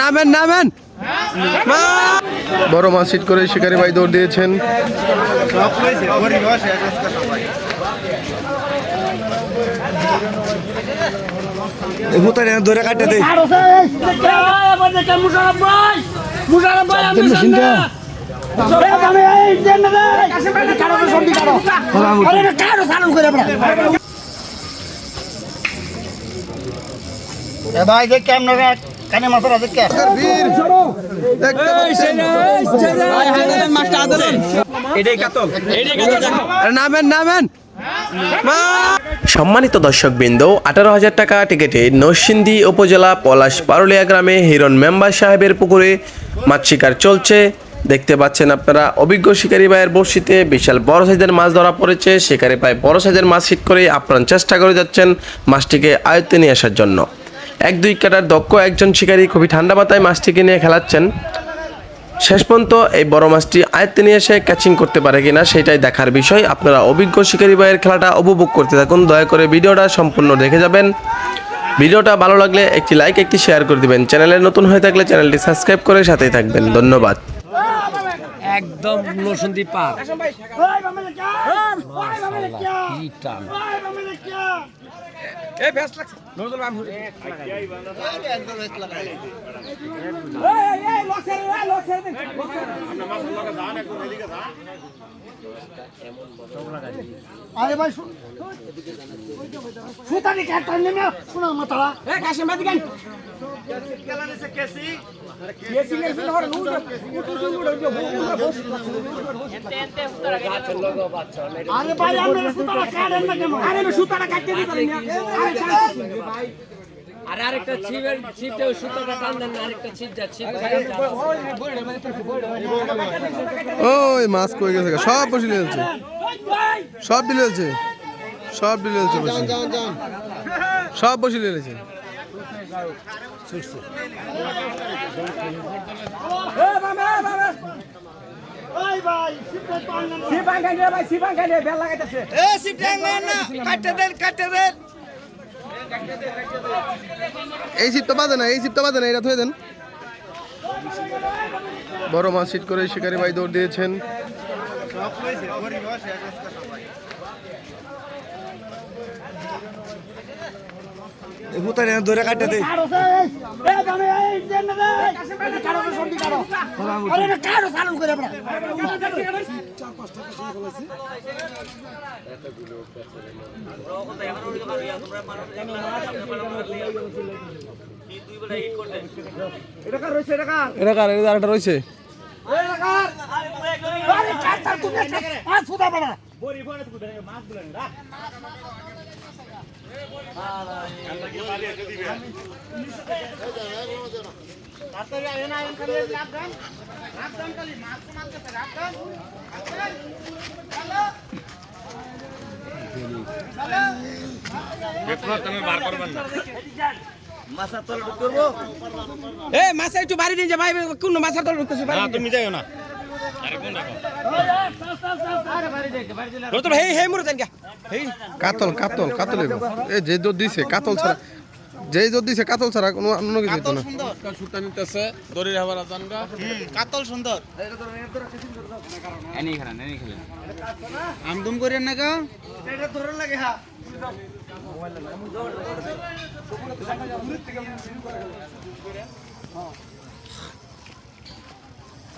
নামেন নামেন। বড় মাছ হিট করে শিকারি ভাই দৌড় দিয়েছেন। ধরে কাটে দে ভাই দেখ কেমন কানে মাছের আছে কে নামেন নামেন। সম্মানিত দর্শকবৃন্দ, 18,000 টাকা টিকেটে নরসিংদী উপজেলা পলাশ পারুলিয়া গ্রামে হিরণ মেম্বার সাহেবের পুকুরে মাছ শিকার চলছে। দেখতে পাচ্ছেন আপনারা, অভিজ্ঞ শিকারী ভাইয়ের বড়শিতে বিশাল বড় সাইজের মাছ ধরা পড়েছে। শিকারী ভাই বড় সাইজের মাছ হিট করে আপ্রাণ চেষ্টা করে যাচ্ছেন মাছটিকে আয়ত্তে নিয়ে আসার জন্য। 1-2 কাটার দক্ষ একজন শিকারী খুবই ঠান্ডা মাথায় মাছটিকে নিয়ে খেলাচ্ছেন। শেষ পর্যন্ত এই বড় মাছটি আয়ত্তে নিয়ে এসে ক্যাচিং করতে পারে কিনা সেটাই দেখার বিষয়। আপনারা অভিজ্ঞ শিকারী ভাইয়ের খেলাটা উপভোগ করতে থাকুন। দয়া করে ভিডিওটা সম্পূর্ণ দেখে যাবেন। ভিডিওটা ভালো লাগলে একটি লাইক একটি শেয়ার করে দিবেন। চ্যানেলে নতুন হয়ে থাকলে চ্যানেলটি সাবস্ক্রাইব করে সাথেই থাকবেন। ধন্যবাদ। একদম নরসিংদী পার আরে ভাই সুতারি কাটটা নেমে শোনা মাতালা এ কাশে মাদি গান কেলানেছে কেসি কেসি লেছে হর নু আরে ভাই আমরা সুতারা কাটেন না কেন আরে আমি সুতারা কাটতে দিই না ভাই আর আরেকটা ছিপে সুতাটা টান দেন, আরেকটা ছিপ যা ছিপ ওই মাছ কই গেছে, সব বসে নিয়েছে, সব বিলেছে, সব বিলেছে, সব বসে নিয়েছে। ওই ভাই সিপটা পান না সিপাং গানে ভাই সিপাং গানে বেল লাগাইতেছে এ সিপটা না কাটতে দেন এই সিপ তো বাজে না, এই সিপ তো বাজে না, এটা থয়ে দেন। বড় মাছ হিট করে শিকারি ভাই দৌড় দিয়েছেন। ধরে কাটে দে এটা রয়েছে। মাছ একটু বাড়ি দিন যে ভাই, কোন মাছের তল ঢুকতেছে তুমি যাইও না কাতল কাতল কাতল এই যে দৌড় দিছে কাতল ছাড়া, যেই দৌড় দিছে কাতল ছাড়া কোনো অন্য কিছু হতো না। সুতা নিতেছে দড়ির হাওয়ার আজানটা কাতল সুন্দর এনি খেলেন আমদম করেন না গা এটা ধরে লাগে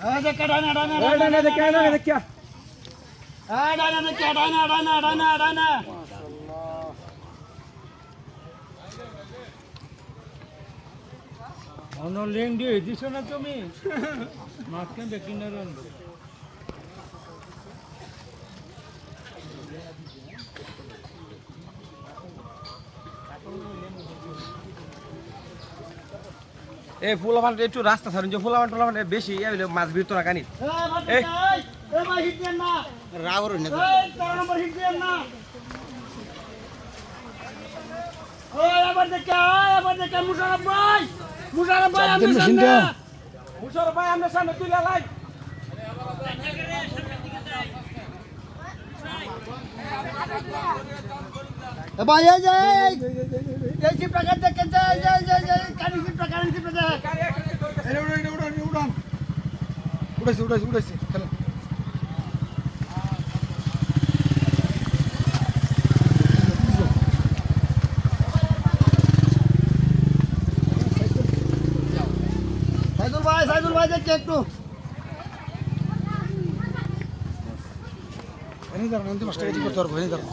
হ্যাঁ দেখে ডানা ডানা ডানা দেখে ডানা দেখে ডানা দেখে ডানা ডানা ডানা ডানা অনো লিং দিয়ে দিছ না তুমি মাছ কেন দেখি না রে এই ফুলাফান একটু রাস্তা ছাড়ুন, যে ফুলাফান টুলাফান বেশি মাছ ভিড় তোরা কানি এই ভাই হিট দেন না রাগর না এই 4 নম্বর হিট দেন না ওই আবার দেখে মুশারফ ভাই আমরা সামনে মুশারফ ভাই আমরা সামনে তুলে লাই ভাই এই যে এই সিপটা দেখেন, কানি সিপটা উঠাইছে খেলেন। সাইদুল ভাই দেখতে একটু এনে দাঁড়ান, এনে মাছটা কেজি করতে পারবো, এনে দাঁড়ান।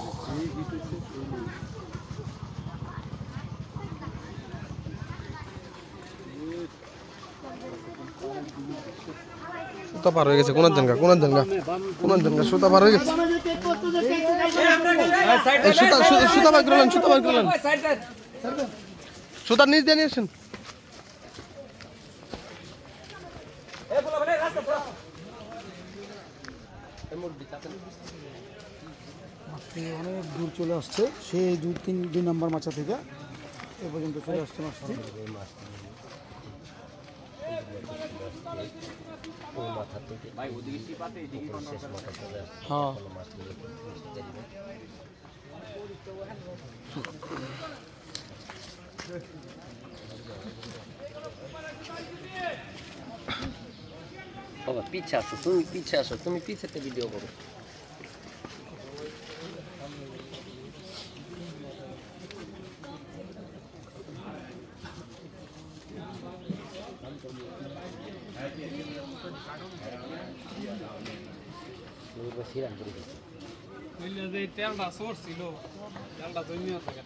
সুতা পার হয়ে গেছে, কোনার জানগা সুতা পার হয়ে গেছে। এই সুতা বার করলেন, সুতার নিচ দিয়ে নিয়ে আসেন। অনেক দূর চলে আসছে, সেই 2 নম্বর মাছা থেকে এ পর্যন্ত চলে আসছে মাছটি। হ্যাঁ বাবা পিছে আসো, তুমি পিছেতে ভিডিও করো। তেলটা সোর্স ছিল, তেলটা জমিয়ে থাকে।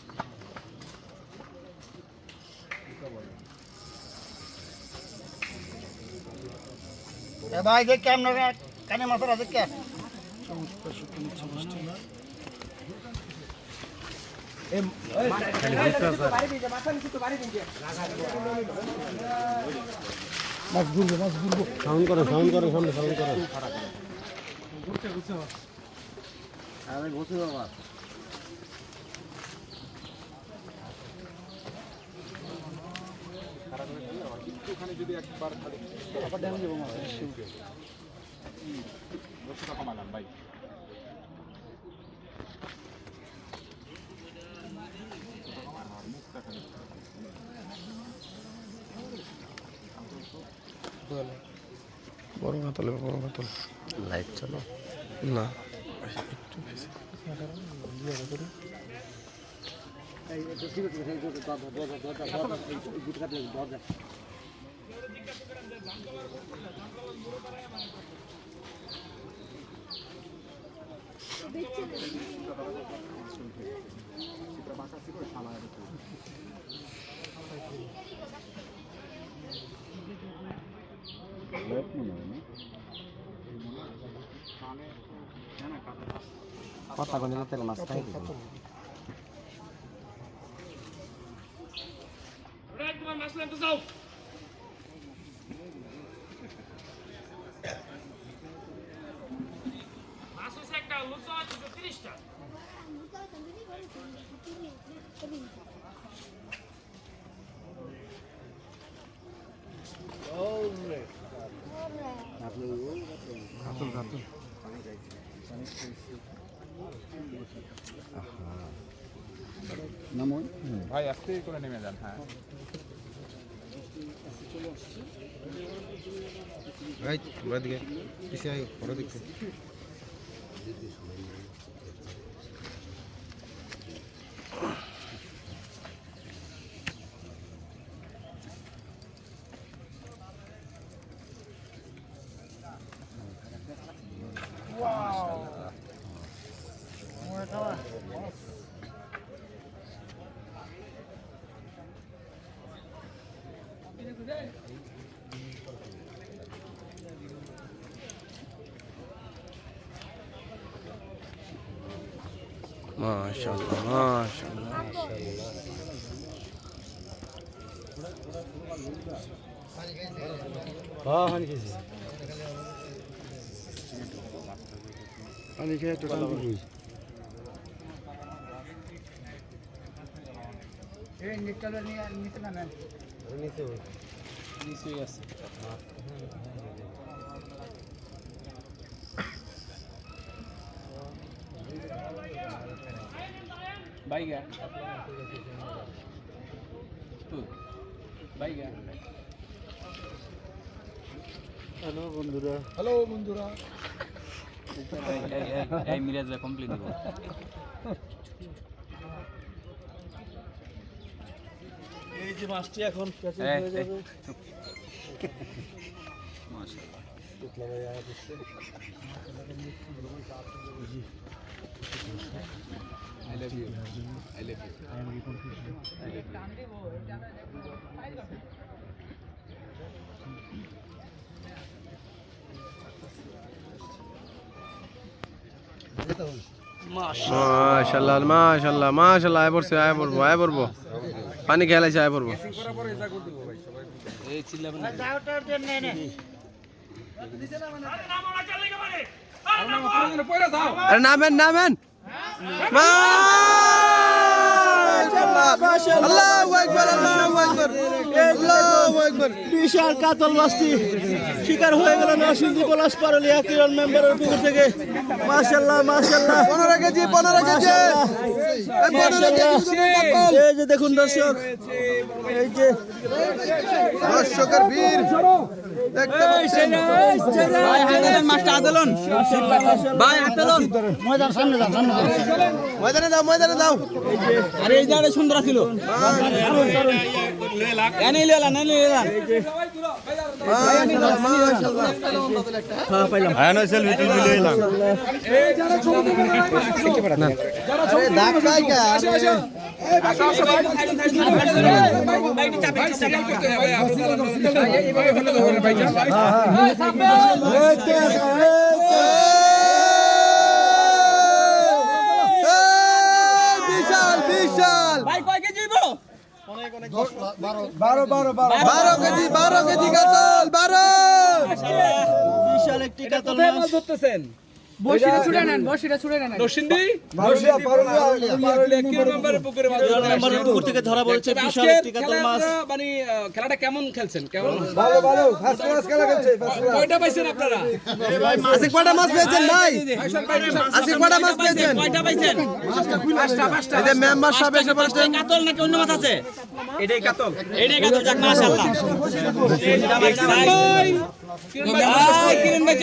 ভাই দেখ কেমন কানে মাথার আছে কে মাছ ঘুরবো সাউন্ড করো সামনে সাউন্ড করো। আরে বসে বাবা, বড় কাতল লাইট চলো না, কথা কোন তেল মাছ খাই দিই। তোমার মাছ নিয়ে যাও। মাছ হচ্ছে একটা, লুচা হচ্ছে 30টা। ভাই আস্তে করে নেমে যান। হ্যাঁ আমরা দিকে পিছিয়ে আয়, বড় দিকে। মাশাআল্লাহ মাশাআল্লাহ। হ্যাঁ হানি খেয়েছি, হানি খেয়ে একটু টান দিবি। এই নিচটা নিয়ে নিচে না না নিচে আছে। বাইগা বাইগা এই যে মাছটি এখন মাশাআল্লাহ মাশাআল্লাহ মাশাআল্লাহ আয় পড়বো পানি খেলাইছে আয় পড়বো আরে নামেন আল্লাহু আকবার আল্লাহু আকবার বিশাল কাতল মাছটি শিকার হয়ে গেল নরসিংদী পলাশ পারুলিয়া কিরণ মেম্বারের পুকুর থেকে। মাশাআল্লাহ মাশাআল্লাহ 15 কেজি এই যে দেখুন দর্শক, এই যে দর্শকের ভিড় দেখতে পাচ্ছেন। ময়দানে দাও আরে এই জায়গাটা সুন্দর ছিল। বিশাল 12 কেজি কাতল 12 বিশাল একটি কাতল মাছ ধরতেছেন। পুকুর থেকে ধরা পড়েছে বিশাল একটি কাতল মাছ। মানে খেলাটা কেমন খেলছেন? কেমন কয়টা পাইছেন আপনারা? আশিক কয়টা মাছ পেয়েছেন ভাই? আশিক কয়টা মাছ পেয়েছেন? কয়টা পাইছেন? পাঁচটা। এই যে মেম্বার সাহেব এসে বলছেন কাতল নাকি অন্য মাছ আছে? এটাই কাতল। যাক মাশাআল্লাহ। কিরণ ভাই